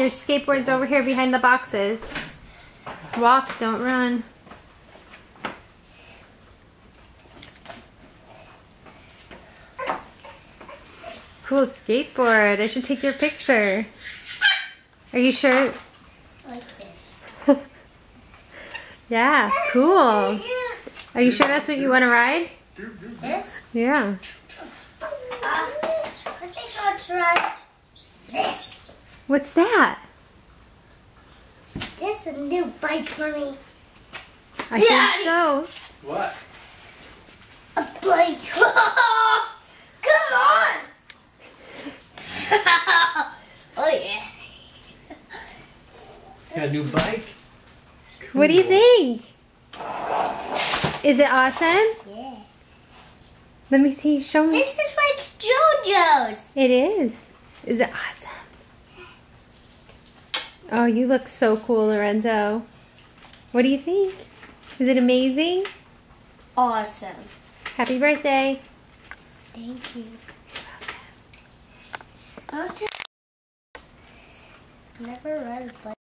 There's skateboards over here behind the boxes. Walk, don't run. Cool skateboard. I should take your picture. Are you sure? Like this. Yeah, cool. Are you sure that's what you want to ride? This? Yeah. I think I'll try this. What's that? Is this a new bike for me? I Daddy! think so. What? A bike. Come on. Oh yeah. Got a new bike? What do you think? Is it awesome? Yeah. Let me see. Show me. This is like JoJo's. It is. Is it awesome? Oh, you look so cool, Lorenzo. What do you think? Is it amazing? Awesome. Happy birthday. Thank you. I'll never ride a bike.